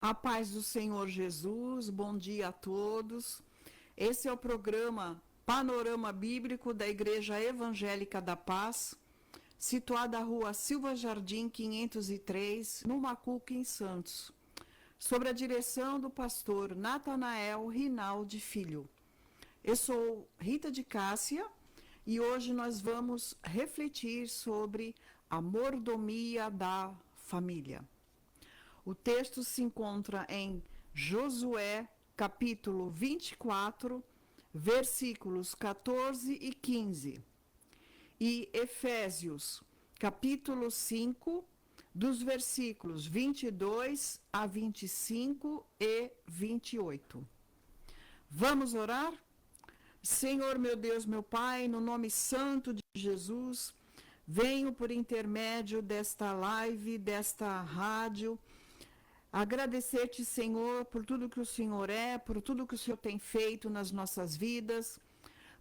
A paz do Senhor Jesus, bom dia a todos. Esse é o programa Panorama Bíblico da Igreja Evangélica da Paz, situada na rua Silva Jardim 503, no Macuca, em Santos, sob a direção do pastor Natanael Rinaldi Filho. Eu sou Rita de Cássia e hoje nós vamos refletir sobre a mordomia da família. O texto se encontra em Josué, capítulo 24, versículos 14 e 15, e Efésios, capítulo 5, dos versículos 22 a 25 e 28. Vamos orar? Senhor, meu Deus, meu Pai, no nome santo de Jesus, venho por intermédio desta live, desta rádio, agradecer-te, Senhor, por tudo que o Senhor é, por tudo que o Senhor tem feito nas nossas vidas,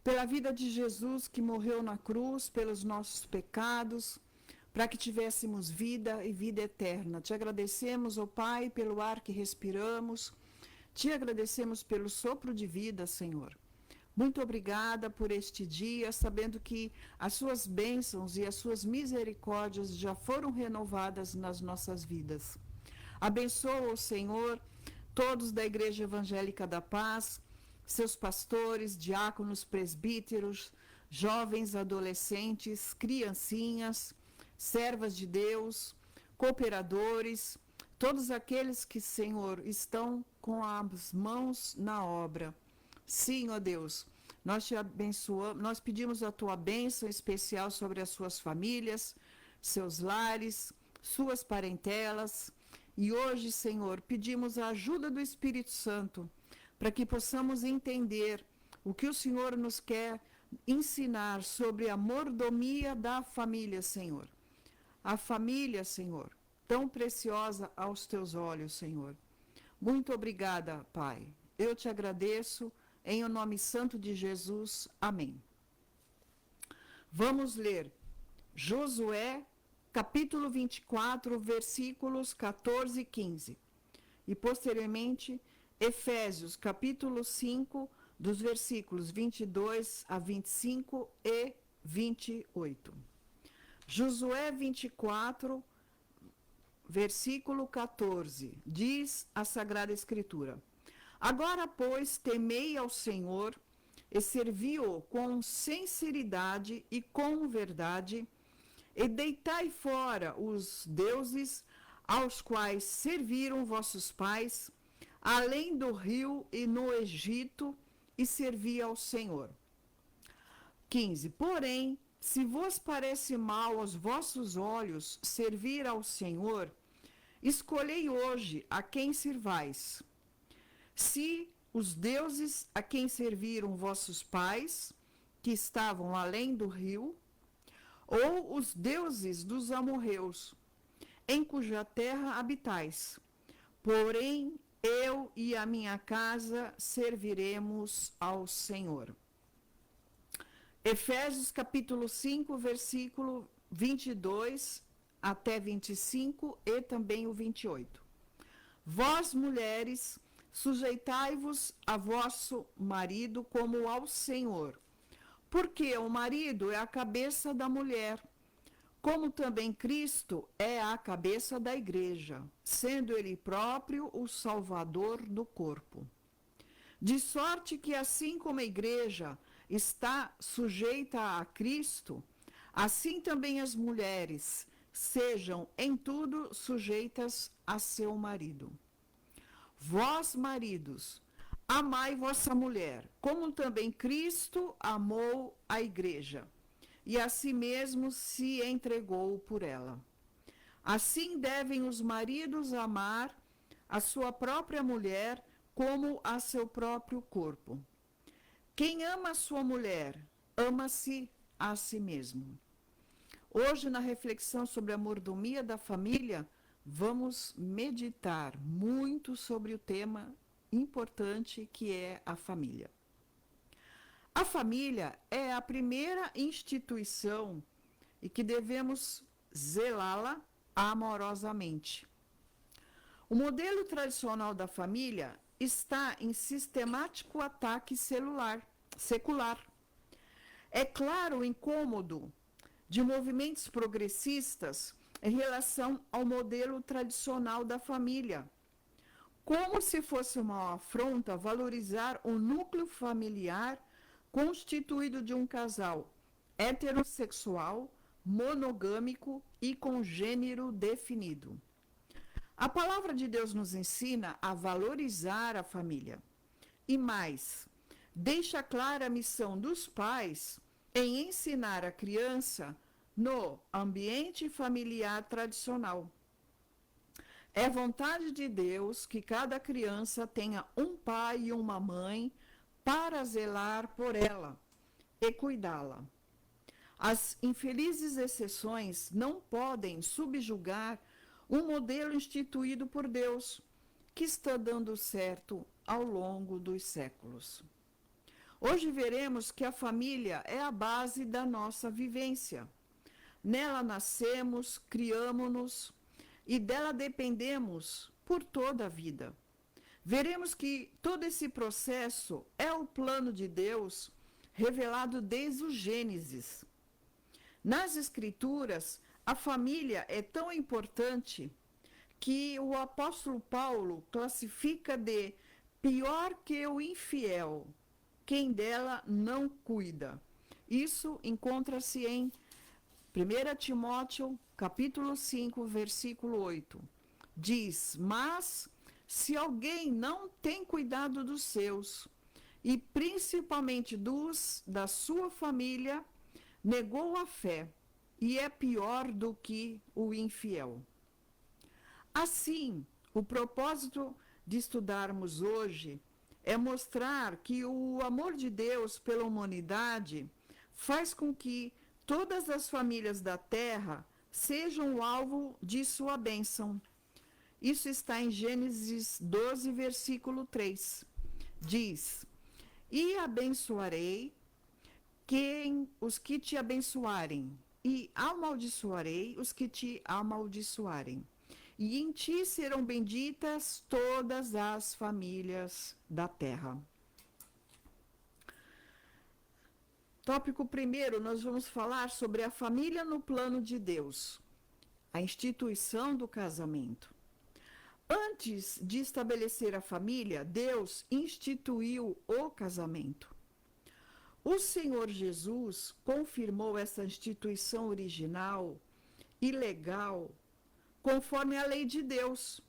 pela vida de Jesus que morreu na cruz, pelos nossos pecados, para que tivéssemos vida e vida eterna. Te agradecemos, ó Pai, pelo ar que respiramos, te agradecemos pelo sopro de vida, Senhor. Muito obrigada por este dia, sabendo que as suas bênçãos e as suas misericórdias já foram renovadas nas nossas vidas. Abençoa o Senhor, todos da Igreja Evangélica da Paz, seus pastores, diáconos, presbíteros, jovens, adolescentes, criancinhas, servas de Deus, cooperadores, todos aqueles que, Senhor, estão com as mãos na obra. Sim, ó Deus, nós te abençoamos, nós pedimos a tua bênção especial sobre as suas famílias, seus lares, suas parentelas. E hoje, Senhor, pedimos a ajuda do Espírito Santo para que possamos entender o que o Senhor nos quer ensinar sobre a mordomia da família, Senhor. A família, Senhor, tão preciosa aos teus olhos, Senhor. Muito obrigada, Pai. Eu te agradeço em o nome santo de Jesus. Amém. Vamos ler Josué, capítulo 24, versículos 14 e 15. E, posteriormente, Efésios, capítulo 5, dos versículos 22 a 25 e 28. Josué 24, versículo 14, diz a Sagrada Escritura: Agora, pois, temei ao Senhor e servi-o com sinceridade e com verdade, e deitai fora os deuses aos quais serviram vossos pais, além do rio e no Egito, e servi ao Senhor. 15. Porém, se vos parece mal aos vossos olhos servir ao Senhor, escolhei hoje a quem servais. Se os deuses a quem serviram vossos pais, que estavam além do rio, ou os deuses dos amorreus, em cuja terra habitais. Porém, eu e a minha casa serviremos ao Senhor. Efésios capítulo 5, versículo 22 até 25 e também o 28. Vós, mulheres, sujeitai-vos a vosso marido como ao Senhor, porque o marido é a cabeça da mulher, como também Cristo é a cabeça da igreja, sendo ele próprio o Salvador do corpo. De sorte que, assim como a igreja está sujeita a Cristo, assim também as mulheres sejam em tudo sujeitas a seu marido. Vós, maridos, amai vossa mulher, como também Cristo amou a igreja, e a si mesmo se entregou por ela. Assim devem os maridos amar a sua própria mulher como a seu próprio corpo. Quem ama a sua mulher, ama-se a si mesmo. Hoje, na reflexão sobre a mordomia da família, vamos meditar muito sobre o tema importante que é a família. A família é a primeira instituição e que devemos zelá-la amorosamente. O modelo tradicional da família está em sistemático ataque secular. É claro o incômodo de movimentos progressistas em relação ao modelo tradicional da família, como se fosse uma afronta valorizar o núcleo familiar constituído de um casal heterossexual, monogâmico e com gênero definido. A palavra de Deus nos ensina a valorizar a família. E mais, deixa clara a missão dos pais em ensinar a criança no ambiente familiar tradicional. É vontade de Deus que cada criança tenha um pai e uma mãe para zelar por ela e cuidá-la. As infelizes exceções não podem subjugar um modelo instituído por Deus, que está dando certo ao longo dos séculos. Hoje veremos que a família é a base da nossa vivência. Nela nascemos, criamo-nos e dela dependemos por toda a vida. Veremos que todo esse processo é o plano de Deus revelado desde o Gênesis. Nas Escrituras, a família é tão importante que o apóstolo Paulo classifica de pior que o infiel, quem dela não cuida. Isso encontra-se em 1 Timóteo, capítulo 5, versículo 8. Diz, mas se alguém não tem cuidado dos seus, e principalmente dos da sua família, negou a fé, e é pior do que o infiel. Assim, o propósito de estudarmos hoje é mostrar que o amor de Deus pela humanidade faz com que todas as famílias da terra sejam o alvo de sua bênção. Isso está em Gênesis 12, versículo 3. Diz, e abençoarei os que te abençoarem, e amaldiçoarei os que te amaldiçoarem. E em ti serão benditas todas as famílias da terra. Tópico primeiro, nós vamos falar sobre a família no plano de Deus, a instituição do casamento. Antes de estabelecer a família, Deus instituiu o casamento. O Senhor Jesus confirmou essa instituição original e legal conforme a lei de Deus.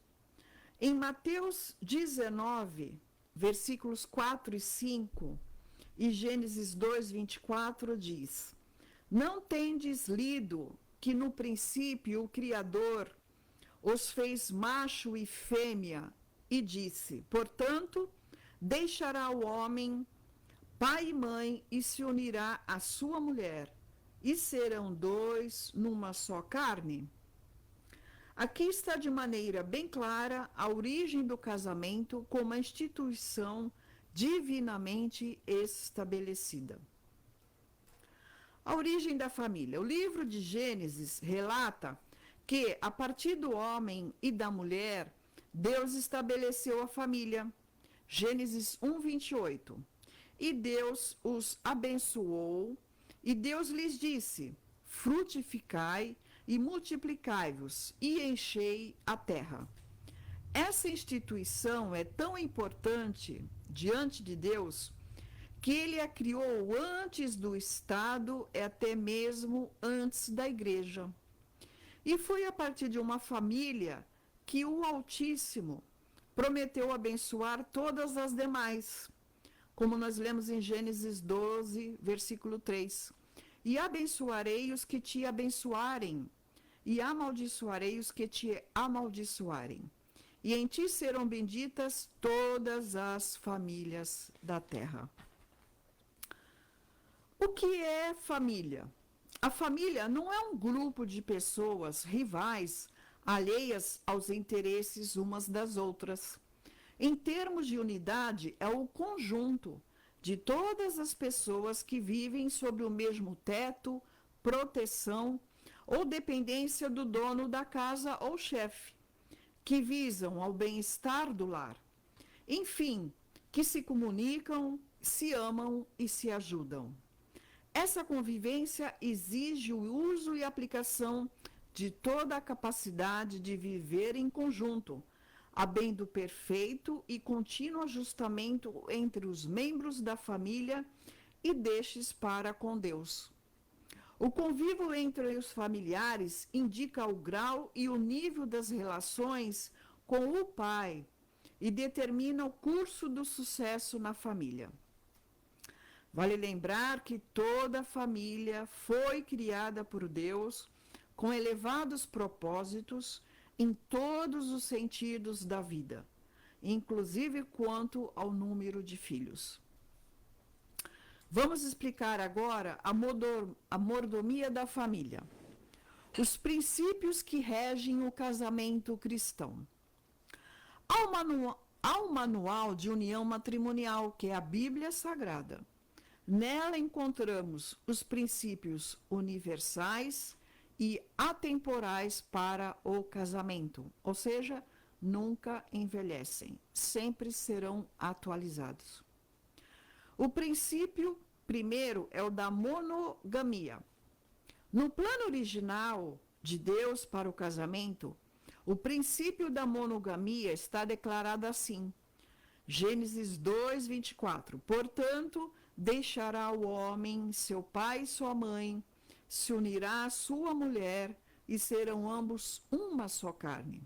Em Mateus 19, versículos 4 e 5, e Gênesis 2, 24 diz, não tendes lido que no princípio o Criador os fez macho e fêmea, e disse, portanto, deixará o homem pai e mãe, e se unirá à sua mulher, e serão dois numa só carne? Aqui está de maneira bem clara a origem do casamento como uma instituição divinamente estabelecida. A origem da família. O livro de Gênesis relata que, a partir do homem e da mulher, Deus estabeleceu a família. Gênesis 1, 28. E Deus os abençoou, e Deus lhes disse, frutificai e multiplicai-vos, e enchei a terra. Essa instituição é tão importante diante de Deus, que ele a criou antes do Estado e até mesmo antes da igreja. E foi a partir de uma família que o Altíssimo prometeu abençoar todas as demais, como nós lemos em Gênesis 12, versículo 3. E abençoarei os que te abençoarem, e amaldiçoarei os que te amaldiçoarem. E em ti serão benditas todas as famílias da terra. O que é família? A família não é um grupo de pessoas rivais, alheias aos interesses umas das outras. Em termos de unidade, é o conjunto de todas as pessoas que vivem sob o mesmo teto, proteção ou dependência do dono da casa ou chefe, que visam ao bem-estar do lar. Enfim, que se comunicam, se amam e se ajudam. Essa convivência exige o uso e aplicação de toda a capacidade de viver em conjunto, a bem do perfeito e contínuo ajustamento entre os membros da família e destes para com Deus. O convívio entre os familiares indica o grau e o nível das relações com o pai e determina o curso do sucesso na família. Vale lembrar que toda família foi criada por Deus com elevados propósitos em todos os sentidos da vida, inclusive quanto ao número de filhos. Vamos explicar agora a mordomia da família, os princípios que regem o casamento cristão. Há um manual de união matrimonial, que é a Bíblia Sagrada. Nela encontramos os princípios universais e atemporais para o casamento, ou seja, nunca envelhecem, sempre serão atualizados. O princípio primeiro é o da monogamia. No plano original de Deus para o casamento, o princípio da monogamia está declarado assim. Gênesis 2, 24. Portanto, deixará o homem seu pai e sua mãe, se unirá à sua mulher e serão ambos uma só carne.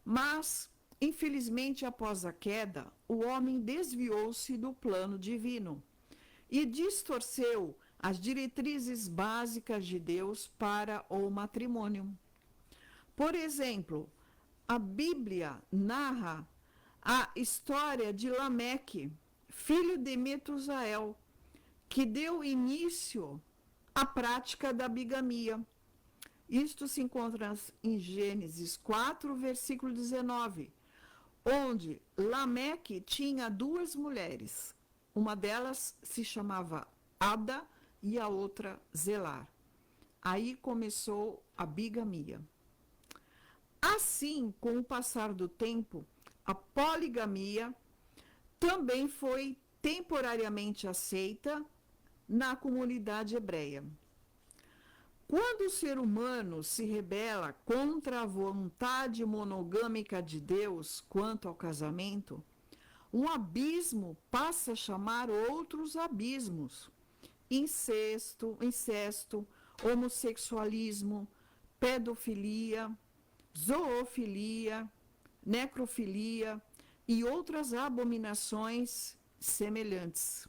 Mas, infelizmente, após a queda, o homem desviou-se do plano divino e distorceu as diretrizes básicas de Deus para o matrimônio. Por exemplo, a Bíblia narra a história de Lameque, filho de Metusael, que deu início à prática da bigamia. Isto se encontra em Gênesis 4, versículo 19, onde Lameque tinha duas mulheres. Uma delas se chamava Ada e a outra Zelar. Aí começou a bigamia. Assim, com o passar do tempo, a poligamia também foi temporariamente aceita na comunidade hebreia. Quando o ser humano se rebela contra a vontade monogâmica de Deus quanto ao casamento, um abismo passa a chamar outros abismos: incesto, homossexualismo, pedofilia, zoofilia, necrofilia e outras abominações semelhantes.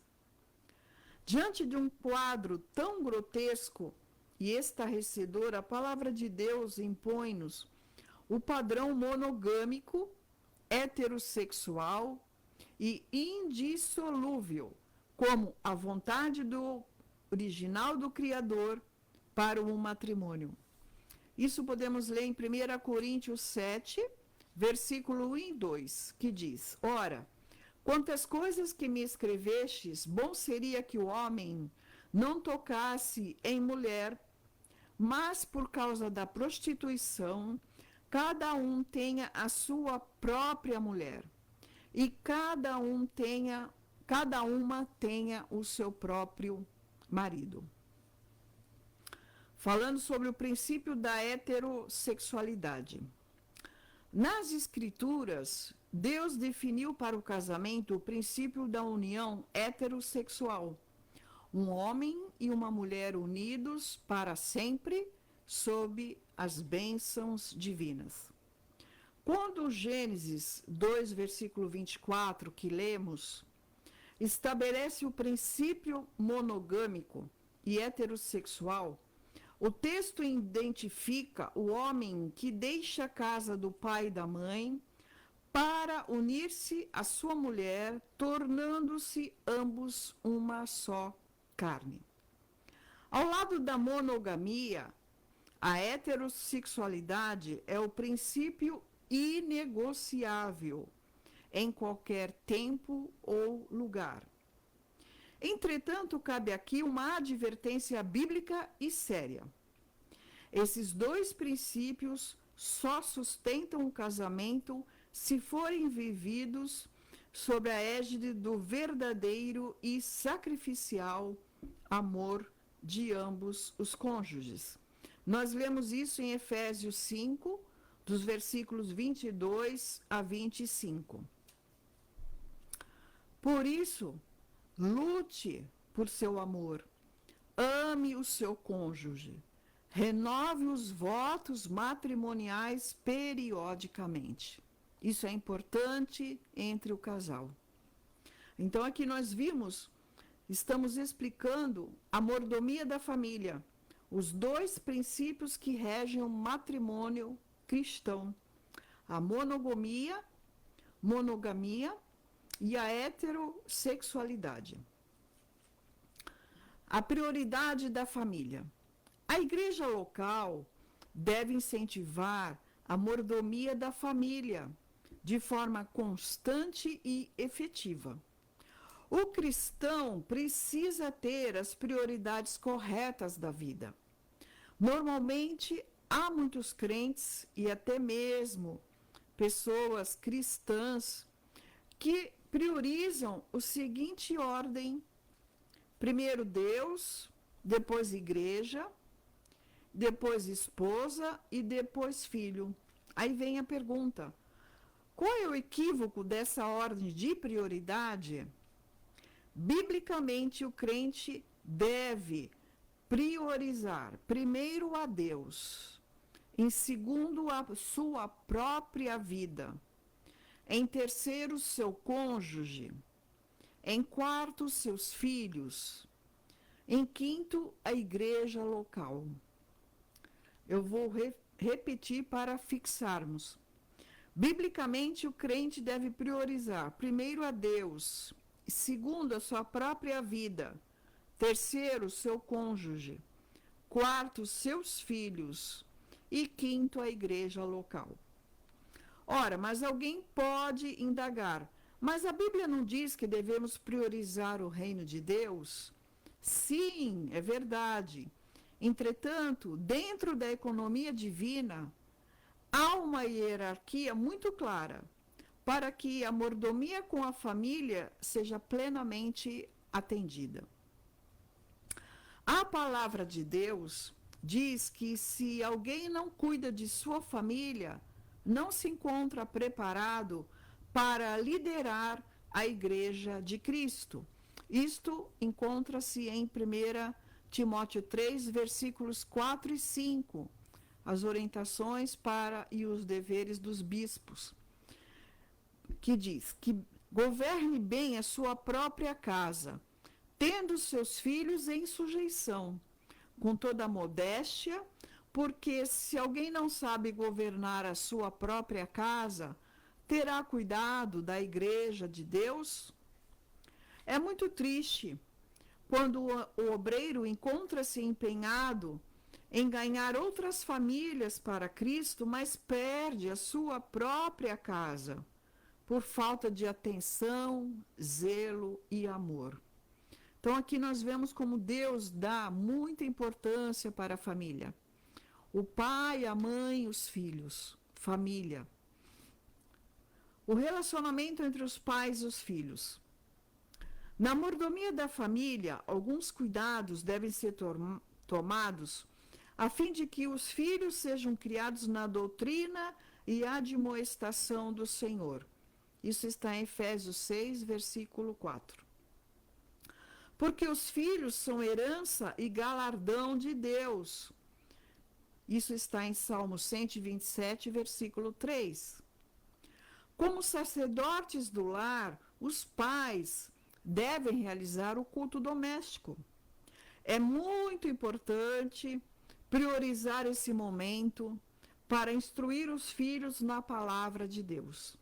Diante de um quadro tão grotesco e estarrecedor, a palavra de Deus impõe-nos o padrão monogâmico, heterossexual e indissolúvel, como a vontade original do Criador para um matrimônio. Isso podemos ler em 1 Coríntios 7, versículo 1 e 2, que diz: Ora, quantas coisas que me escrevestes, bom seria que o homem não tocasse em mulher, mas por causa da prostituição, cada um tenha a sua própria mulher, e cada uma tenha o seu próprio marido. Falando sobre o princípio da heterossexualidade. Nas Escrituras, Deus definiu para o casamento o princípio da união heterossexual. Um homem e uma mulher unidos para sempre sob as bênçãos divinas. Quando Gênesis 2, versículo 24, que lemos, estabelece o princípio monogâmico e heterossexual, o texto identifica o homem que deixa a casa do pai e da mãe para unir-se à sua mulher, tornando-se ambos uma só carne. Ao lado da monogamia, a heterossexualidade é o princípio inegociável em qualquer tempo ou lugar. Entretanto, cabe aqui uma advertência bíblica e séria. Esses dois princípios só sustentam o casamento se forem vividos sob a égide do verdadeiro e sacrificial amor de ambos os cônjuges. Nós lemos isso em Efésios 5, dos versículos 22 a 25. Por isso, lute por seu amor, ame o seu cônjuge, renove os votos matrimoniais periodicamente. Isso é importante entre o casal. Então, aqui nós estamos explicando a mordomia da família, os dois princípios que regem o matrimônio cristão: a monogamia e a heterossexualidade. A prioridade da família. A igreja local deve incentivar a mordomia da família de forma constante e efetiva. O cristão precisa ter as prioridades corretas da vida. Normalmente, há muitos crentes e até mesmo pessoas cristãs que priorizam a seguinte ordem: primeiro Deus, depois igreja, depois esposa e depois filho. Aí vem a pergunta: qual é o equívoco dessa ordem de prioridade? Biblicamente, o crente deve priorizar primeiro a Deus, em segundo a sua própria vida, em terceiro seu cônjuge, em quarto seus filhos, em quinto a igreja local. Eu vou repetir para fixarmos. Biblicamente, o crente deve priorizar primeiro a Deus, segundo a sua própria vida, terceiro seu cônjuge, quarto seus filhos e quinto a igreja local. Ora, mas alguém pode indagar: mas a Bíblia não diz que devemos priorizar o reino de Deus? Sim, é verdade. Entretanto, dentro da economia divina, há uma hierarquia muito clara para que a mordomia com a família seja plenamente atendida. A palavra de Deus diz que se alguém não cuida de sua família, não se encontra preparado para liderar a igreja de Cristo. Isto encontra-se em 1 Timóteo 3, versículos 4 e 5, as orientações para e os deveres dos bispos, que diz que governe bem a sua própria casa, tendo seus filhos em sujeição, com toda a modéstia, porque se alguém não sabe governar a sua própria casa, terá cuidado da igreja de Deus? É muito triste quando o obreiro encontra-se empenhado em ganhar outras famílias para Cristo, mas perde a sua própria casa por falta de atenção, zelo e amor. Então aqui nós vemos como Deus dá muita importância para a família. O pai, a mãe, os filhos, família. O relacionamento entre os pais e os filhos. Na mordomia da família, alguns cuidados devem ser tomados a fim de que os filhos sejam criados na doutrina e admoestação do Senhor. Isso está em Efésios 6, versículo 4. Porque os filhos são herança e galardão de Deus. Isso está em Salmo 127, versículo 3. Como sacerdotes do lar, os pais devem realizar o culto doméstico. É muito importante priorizar esse momento para instruir os filhos na palavra de Deus.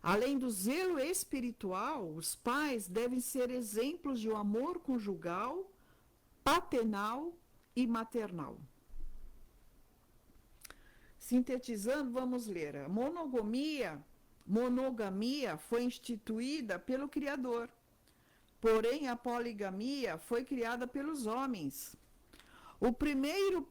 Além do zelo espiritual, os pais devem ser exemplos de um amor conjugal, paternal e maternal. Sintetizando, vamos ler. A monogamia foi instituída pelo Criador. Porém, a poligamia foi criada pelos homens. O primeiro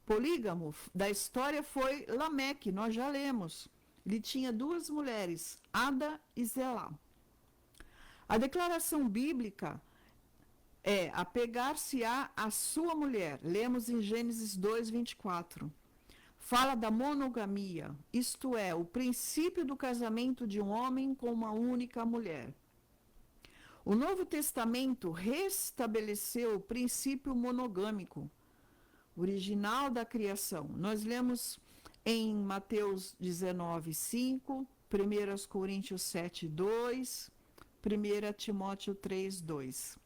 polígamo da história foi Lameque, nós já lemos. Ele tinha 2 mulheres, Ada e Zelá. A declaração bíblica é apegar-se-á a sua mulher. Lemos em Gênesis 2, 24. Fala da monogamia, isto é, o princípio do casamento de um homem com uma única mulher. O Novo Testamento restabeleceu o princípio monogâmico, original da criação. Nós lemos em Mateus 19, 5, 1 Coríntios 7, 2, 1 Timóteo 3, 2.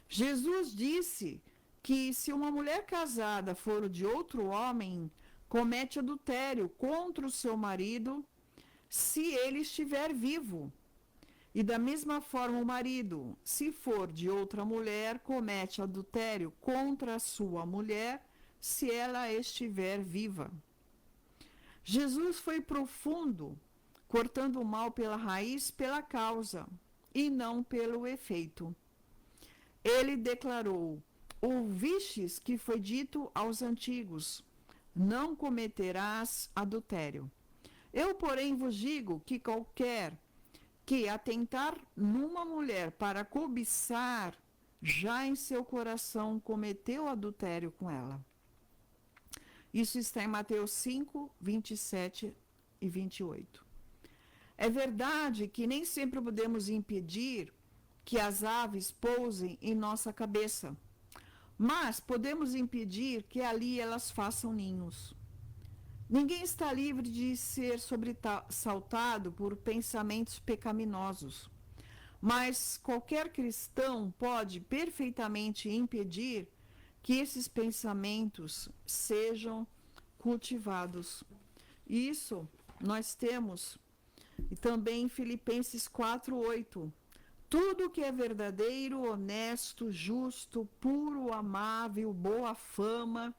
Jesus disse que se uma mulher casada for de outro homem, comete adultério contra o seu marido, se ele estiver vivo. E da mesma forma o marido, se for de outra mulher, comete adultério contra a sua mulher, se ela estiver viva. Jesus foi profundo, cortando o mal pela raiz, pela causa, e não pelo efeito. Ele declarou: ouvistes que foi dito aos antigos, não cometerás adultério. Eu, porém, vos digo que qualquer que atentar numa mulher para cobiçar, já em seu coração cometeu adultério com ela. Isso está em Mateus 5, 27 e 28. É verdade que nem sempre podemos impedir que as aves pousem em nossa cabeça, mas podemos impedir que ali elas façam ninhos. Ninguém está livre de ser sobressaltado por pensamentos pecaminosos, mas qualquer cristão pode perfeitamente impedir que esses pensamentos sejam cultivados. Isso nós temos e também em Filipenses 4:8. Tudo que é verdadeiro, honesto, justo, puro, amável, boa fama,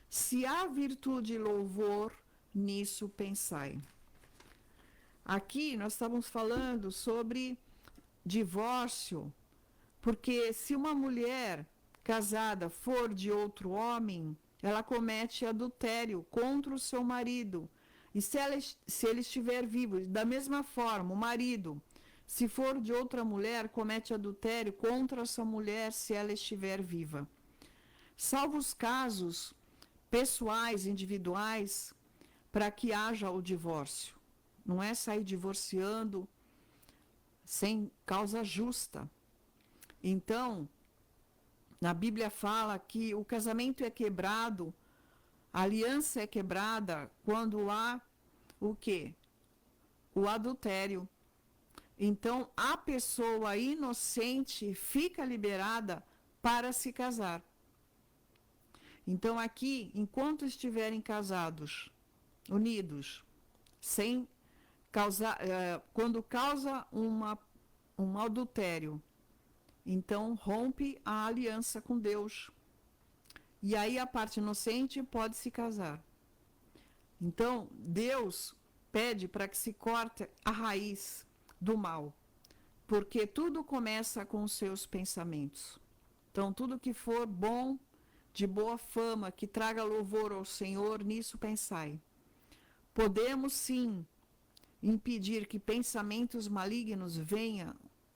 se há virtude e louvor, nisso pensai. Aqui nós estávamos falando sobre divórcio, porque se uma mulher casada for de outro homem, ela comete adultério contra o seu marido. E se ele estiver vivo, da mesma forma, o marido, se for de outra mulher, comete adultério contra essa mulher se ela estiver viva. Salvo os casos pessoais, individuais, para que haja o divórcio. Não é sair divorciando sem causa justa. Então, na Bíblia fala que o casamento é quebrado, a aliança é quebrada quando há o quê? O adultério. Então, a pessoa inocente fica liberada para se casar. Então, aqui, enquanto estiverem casados, unidos, sem causar, quando causa um adultério, então rompe a aliança com Deus. E aí a parte inocente pode se casar. Então, Deus pede para que se corte a raiz do mal, porque tudo começa com os seus pensamentos. Então, tudo que for bom, de boa fama, que traga louvor ao Senhor, nisso pensai. Podemos sim impedir que pensamentos malignos venham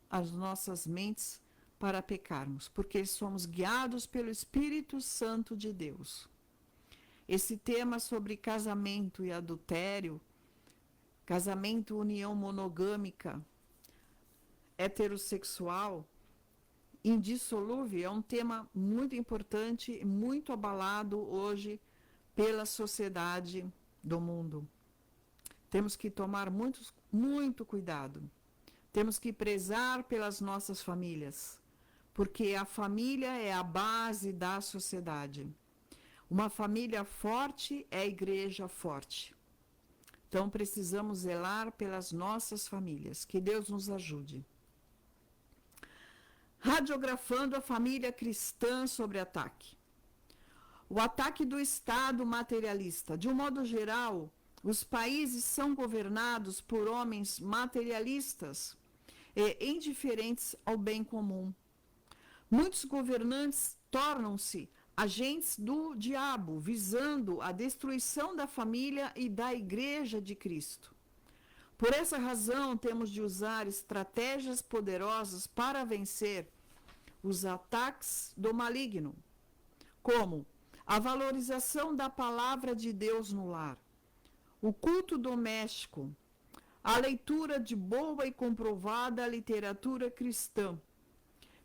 às nossas mentes para pecarmos, porque somos guiados pelo Espírito Santo de Deus. Esse tema sobre casamento e adultério, casamento, união monogâmica, heterossexual, indissolúvel, é um tema muito importante e muito abalado hoje pela sociedade do mundo. Temos que tomar muito cuidado. Temos que prezar pelas nossas famílias, porque a família é a base da sociedade. Uma família forte é a igreja forte. Então precisamos zelar pelas nossas famílias. Que Deus nos ajude. Radiografando a família cristã sobre ataque. O ataque do Estado materialista. De um modo geral, os países são governados por homens materialistas e indiferentes ao bem comum. Muitos governantes tornam-se agentes do diabo, visando a destruição da família e da igreja de Cristo. Por essa razão, temos de usar estratégias poderosas para vencer os ataques do maligno, como a valorização da palavra de Deus no lar, o culto doméstico, a leitura de boa e comprovada literatura cristã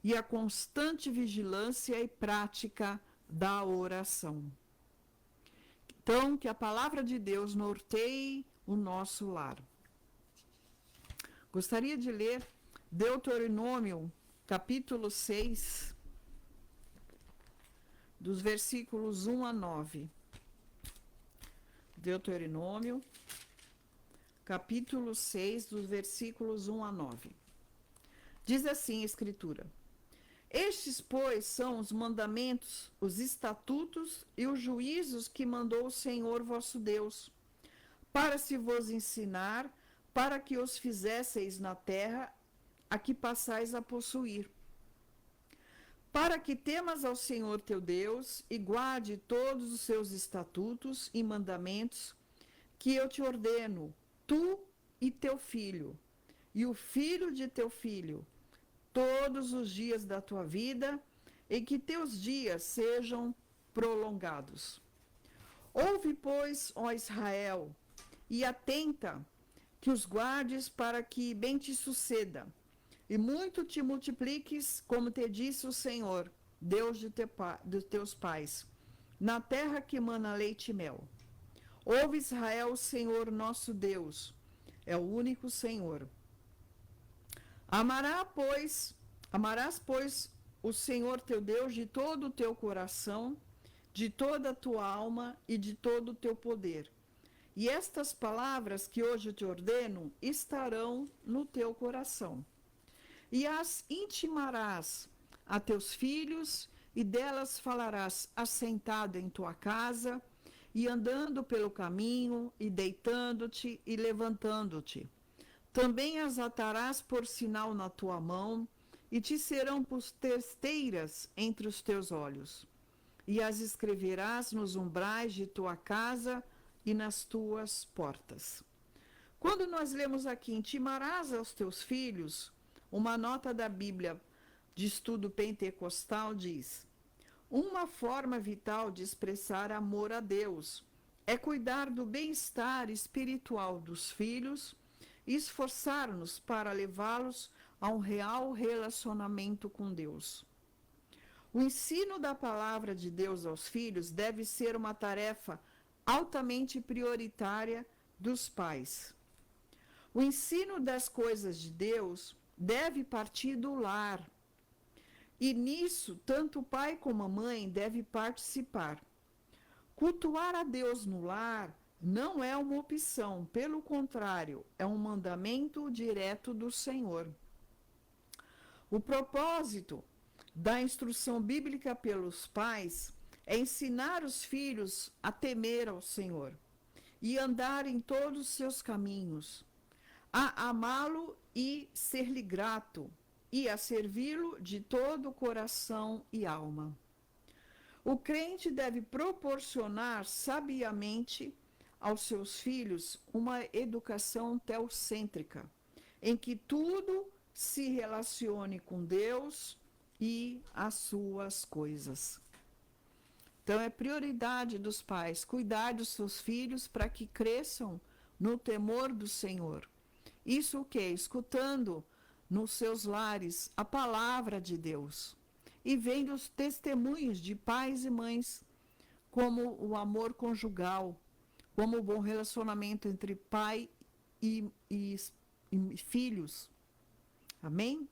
e a constante vigilância e prática da oração. Então, que a palavra de Deus norteie o nosso lar. Gostaria de ler Deuteronômio, capítulo 6, dos versículos 1 a 9. Deuteronômio, capítulo 6, dos versículos 1 a 9. Diz assim a Escritura: Estes, pois, são os mandamentos, os estatutos e os juízos que mandou o Senhor vosso Deus, para se vos ensinar, para que os fizesseis na terra a que passais a possuir, para que temas ao Senhor teu Deus e guarde todos os seus estatutos e mandamentos que eu te ordeno, tu e teu filho, e o filho de teu filho, todos os dias da tua vida, e que teus dias sejam prolongados. Ouve, pois, ó Israel, e atenta, que os guardes para que bem te suceda, e muito te multipliques, como te disse o Senhor, Deus dos teus pais, na terra que mana leite e mel. Ouve, Israel, o Senhor nosso Deus é o único Senhor. Amarás, pois, o Senhor teu Deus de todo o teu coração, de toda a tua alma e de todo o teu poder. E estas palavras que hoje te ordeno estarão no teu coração. E as intimarás a teus filhos, e delas falarás assentado em tua casa, e andando pelo caminho, e deitando-te e levantando-te. Também as atarás por sinal na tua mão, e te serão por testeiras entre os teus olhos. E as escreverás nos umbrais de tua casa e nas tuas portas. Quando nós lemos aqui, intimarás aos teus filhos, uma nota da Bíblia de estudo pentecostal diz: uma forma vital de expressar amor a Deus é cuidar do bem-estar espiritual dos filhos e esforçar-nos para levá-los a um real relacionamento com Deus. O ensino da palavra de Deus aos filhos deve ser uma tarefa altamente prioritária dos pais. O ensino das coisas de Deus deve partir do lar. E nisso, tanto o pai como a mãe devem participar. Cultuar a Deus no lar não é uma opção, pelo contrário, é um mandamento direto do Senhor. O propósito da instrução bíblica pelos pais é ensinar os filhos a temer ao Senhor e andar em todos os seus caminhos, a amá-lo e ser-lhe grato, e a servi-lo de todo o coração e alma. O crente deve proporcionar sabiamente aos seus filhos uma educação teocêntrica, em que tudo se relacione com Deus e as suas coisas. Então, é prioridade dos pais cuidar dos seus filhos para que cresçam no temor do Senhor. Isso o quê? Escutando nos seus lares a palavra de Deus e vendo os testemunhos de pais e mães, como o amor conjugal, como o bom relacionamento entre pai e filhos. Amém?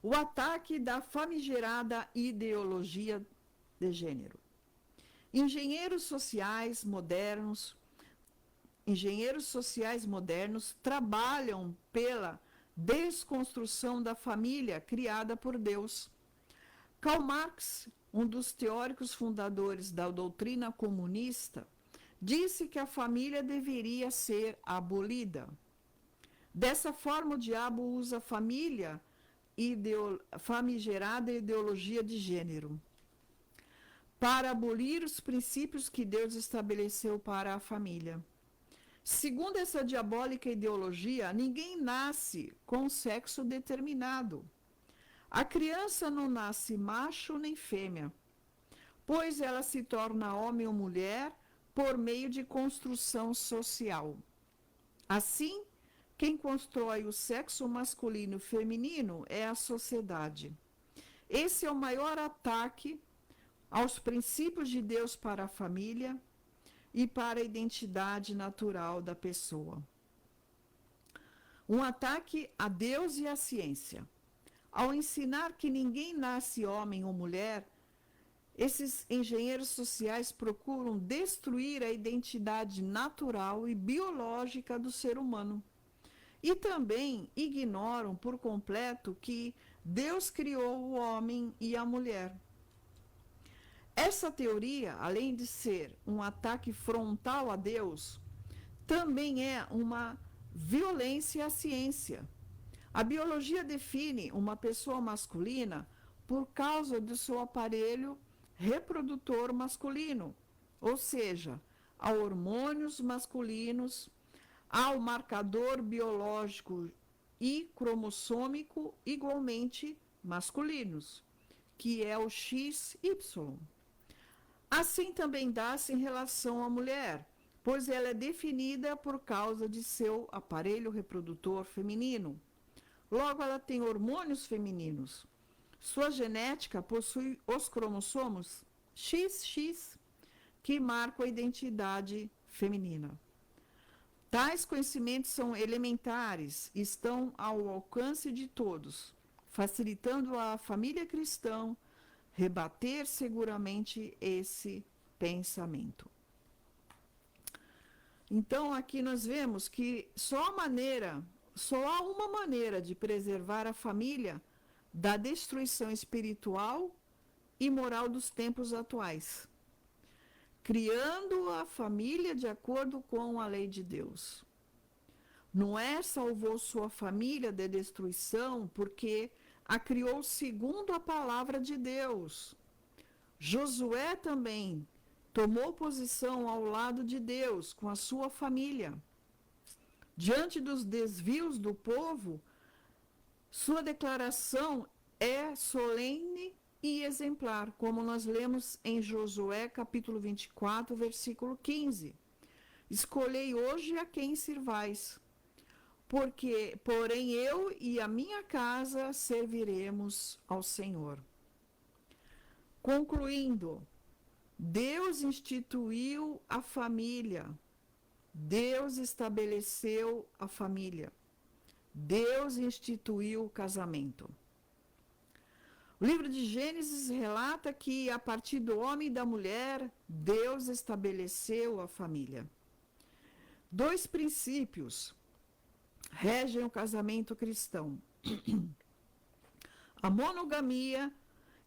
O ataque da famigerada ideologia de gênero. Engenheiros sociais modernos trabalham pela desconstrução da família criada por Deus. Karl Marx, um dos teóricos fundadores da doutrina comunista, disse que a família deveria ser abolida. Dessa forma, o diabo usa a família famigerada ideologia de gênero. para abolir os princípios que Deus estabeleceu para a família. Segundo essa diabólica ideologia, ninguém nasce com sexo determinado. A criança não nasce macho nem fêmea, pois ela se torna homem ou mulher por meio de construção social. Assim, quem constrói o sexo masculino e feminino é a sociedade. Esse é o maior ataque aos princípios de Deus para a família e para a identidade natural da pessoa. Um ataque a Deus e à ciência. Ao ensinar que ninguém nasce homem ou mulher, esses engenheiros sociais procuram destruir a identidade natural e biológica do ser humano. E também ignoram por completo que Deus criou o homem e a mulher. Essa teoria, além de ser um ataque frontal a Deus, também é uma violência à ciência. A biologia define uma pessoa masculina por causa do seu aparelho reprodutor masculino, ou seja, a hormônios masculinos, ao marcador biológico e cromossômico igualmente masculinos, que é o XY. Assim também dá-se em relação à mulher, pois ela é definida por causa de seu aparelho reprodutor feminino. Logo, ela tem hormônios femininos. Sua genética possui os cromossomos XX, que marcam a identidade feminina. Tais conhecimentos são elementares e estão ao alcance de todos, facilitando à família cristã rebater seguramente esse pensamento. Então, aqui nós vemos que só há uma maneira de preservar a família da destruição espiritual e moral dos tempos atuais, criando a família de acordo com a lei de Deus. Noé salvou sua família da destruição porque a criou segundo a palavra de Deus. Josué também tomou posição ao lado de Deus com a sua família. Diante dos desvios do povo, sua declaração é solene e exemplar, como nós lemos em Josué capítulo 24, versículo 15. Escolhei hoje a quem sirvais, porém eu e a minha casa serviremos ao Senhor. Concluindo, Deus instituiu a família, Deus estabeleceu a família, Deus instituiu o casamento. O livro de Gênesis relata que, a partir do homem e da mulher, Deus estabeleceu a família. 2 princípios regem o casamento cristão: a monogamia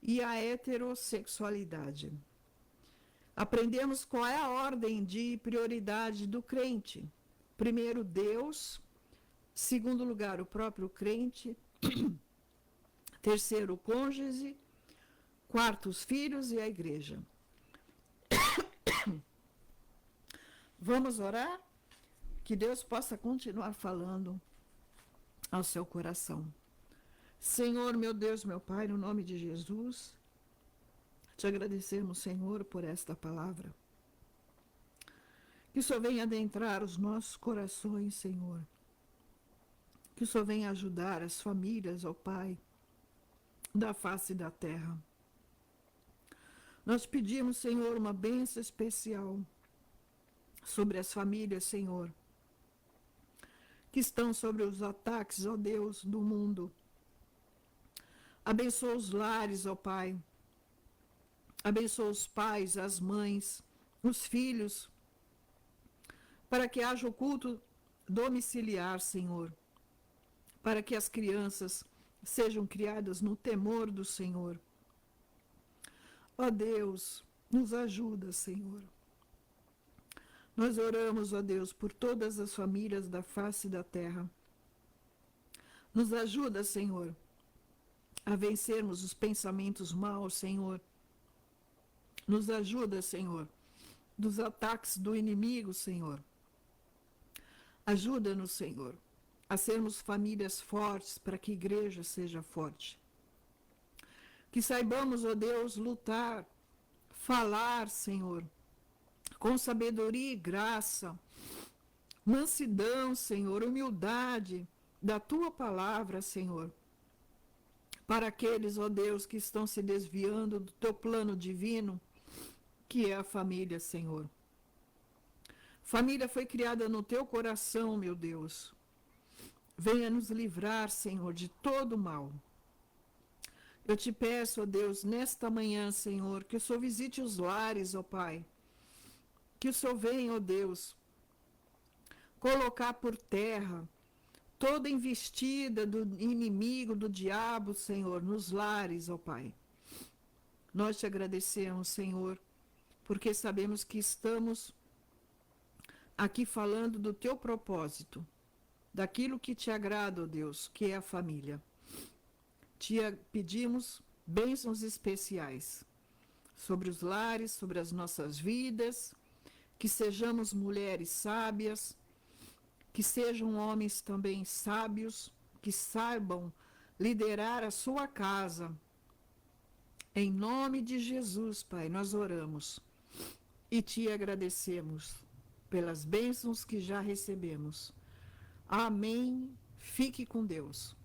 e a heterossexualidade. Aprendemos qual é a ordem de prioridade do crente. Primeiro, Deus. Segundo lugar, o próprio crente. Terceiro, o cônjuge. Quarto, os filhos e a igreja. Vamos orar? Que Deus possa continuar falando ao seu coração. Senhor, meu Deus, meu Pai, no nome de Jesus, te agradecemos, Senhor, por esta palavra. Que o Senhor venha adentrar os nossos corações, Senhor. Que o Senhor venha ajudar as famílias, ó Pai, da face da terra. Nós pedimos, Senhor, uma bênção especial sobre as famílias, Senhor, que estão sobre os ataques, ó Deus, do mundo. Abençoa os lares, ó Pai. Abençoa os pais, as mães, os filhos, para que haja o culto domiciliar, Senhor, para que as crianças sejam criadas no temor do Senhor. Ó Deus, nos ajuda, Senhor. Nós oramos, ó Deus, por todas as famílias da face da terra. Nos ajuda, Senhor, a vencermos os pensamentos maus, Senhor. Nos ajuda, Senhor, dos ataques do inimigo, Senhor. Ajuda-nos, Senhor, a sermos famílias fortes para que a igreja seja forte. Que saibamos, ó Deus, lutar, falar, Senhor, com sabedoria e graça, mansidão, Senhor, humildade da Tua palavra, Senhor, para aqueles, ó Deus, que estão se desviando do Teu plano divino, que é a família, Senhor. Família foi criada no Teu coração, meu Deus. Venha nos livrar, Senhor, de todo mal. Eu te peço, ó Deus, nesta manhã, Senhor, que o Senhor visite os lares, ó Pai. Que o Senhor venha, ó Deus, colocar por terra toda investida do inimigo, do diabo, Senhor, nos lares, ó Pai. Nós te agradecemos, Senhor, porque sabemos que estamos aqui falando do teu propósito, daquilo que te agrada, ó Deus, que é a família. Te pedimos bênçãos especiais sobre os lares, sobre as nossas vidas, que sejamos mulheres sábias, que sejam homens também sábios, que saibam liderar a sua casa. Em nome de Jesus, Pai, nós oramos e te agradecemos pelas bênçãos que já recebemos. Amém. Fique com Deus.